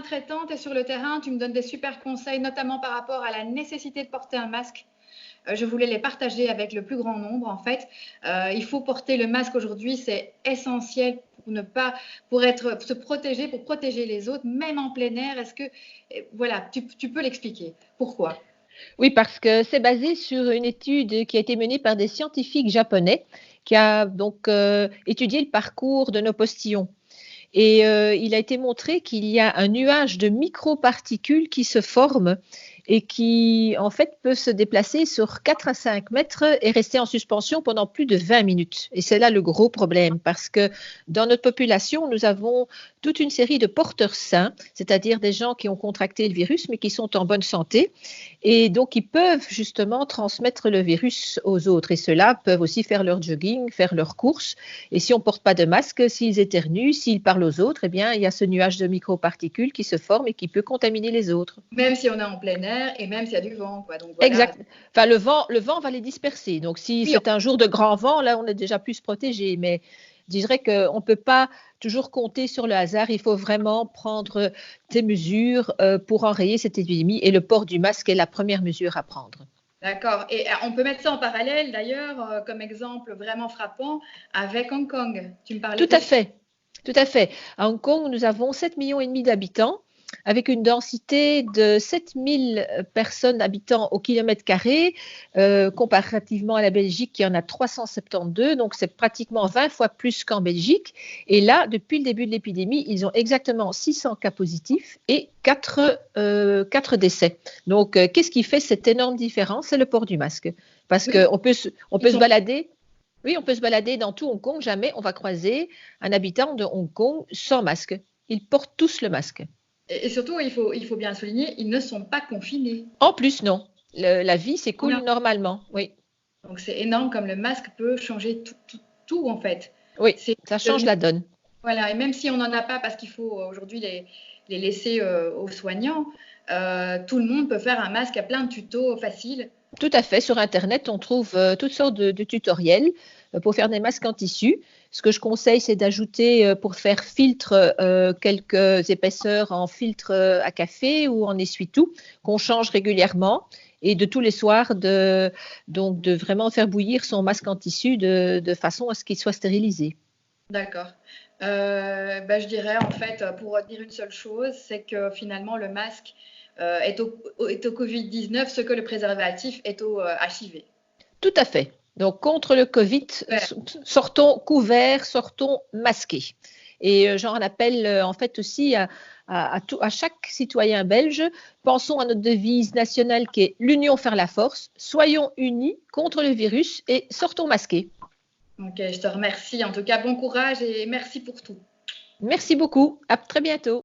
traitant, tu es sur le terrain, tu me donnes des super conseils, notamment par rapport à la nécessité de porter un masque. Je voulais les partager avec le plus grand nombre, en fait. Il faut porter le masque aujourd'hui, c'est essentiel pour ne pas, se protéger, pour protéger les autres, même en plein air. Est-ce que, voilà, tu peux l'expliquer? Pourquoi? Oui, parce que c'est basé sur une étude qui a été menée par des scientifiques japonais qui a donc étudié le parcours de nos postillons. Et il a été montré qu'il y a un nuage de microparticules qui se forment et qui, en fait, peut se déplacer sur 4 à 5 mètres et rester en suspension pendant plus de 20 minutes. Et c'est là le gros problème, parce que dans notre population, nous avons toute une série de porteurs sains, c'est-à-dire des gens qui ont contracté le virus, mais qui sont en bonne santé. Et donc, ils peuvent justement transmettre le virus aux autres. Et ceux-là peuvent aussi faire leur jogging, faire leurs courses. Et si on ne porte pas de masque, s'ils éternuent, s'ils parlent aux autres, eh bien, il y a ce nuage de microparticules qui se forme et qui peut contaminer les autres. Même si on est en plein air et même s'il y a du vent, quoi. Donc voilà. Exact. Enfin, le vent va les disperser. Donc, si Oui, c'est un jour de grand vent, là, on est déjà plus protégé. Mais je dirais qu'on ne peut pas toujours compter sur le hasard. Il faut vraiment prendre des mesures pour enrayer cette épidémie. Et le port du masque est la première mesure à prendre. d'accord. Et on peut mettre ça en parallèle, d'ailleurs, comme exemple vraiment frappant, avec Hong Kong. Tu me parlais Tout de à ça. fait. Tout à fait. À Hong Kong, nous avons 7,5 millions d'habitants, avec une densité de 7000 personnes habitants au kilomètre carré, comparativement à la Belgique qui en a 372, donc c'est pratiquement 20 fois plus qu'en Belgique. Et là, depuis le début de l'épidémie, ils ont exactement 600 cas positifs et 4 décès. Donc, qu'est-ce qui fait cette énorme différence? C'est le port du masque. Parce Oui, qu'on peut, on ils peut se sont. balader. Oui, on peut se balader dans tout Hong Kong. Jamais on va croiser un habitant de Hong Kong sans masque. Ils portent tous le masque. Et surtout, il faut bien le souligner, ils ne sont pas confinés. En plus, non. La vie s'écoule Voilà. normalement. Oui, Donc c'est énorme comme le masque peut changer tout, en fait. oui, C'est ça change devenu- la donne. voilà, et même si on n'en a pas parce qu'il faut aujourd'hui les laisser aux soignants, tout le monde peut faire un masque à plein de tutos faciles. Tout à fait. Sur Internet, on trouve toutes sortes de tutoriels pour faire des masques en tissu. Ce que je conseille, c'est d'ajouter pour faire filtre quelques épaisseurs en filtre à café ou en essuie-tout qu'on change régulièrement et de tous les soirs donc de vraiment faire bouillir son masque en tissu de façon à ce qu'il soit stérilisé. D'accord. Je dirais en fait, pour dire une seule chose, c'est que finalement le masque est au Covid-19 ce que le préservatif est au HIV. Tout à fait. Donc, contre le Covid, Ouais. sortons couverts, sortons masqués. Et j'en appelle en fait aussi à chaque citoyen belge. Pensons à notre devise nationale qui est l'union faire la force. Soyons unis contre le virus et sortons masqués. Ok, je te remercie. En tout cas, bon courage et merci pour tout. Merci beaucoup. À très bientôt.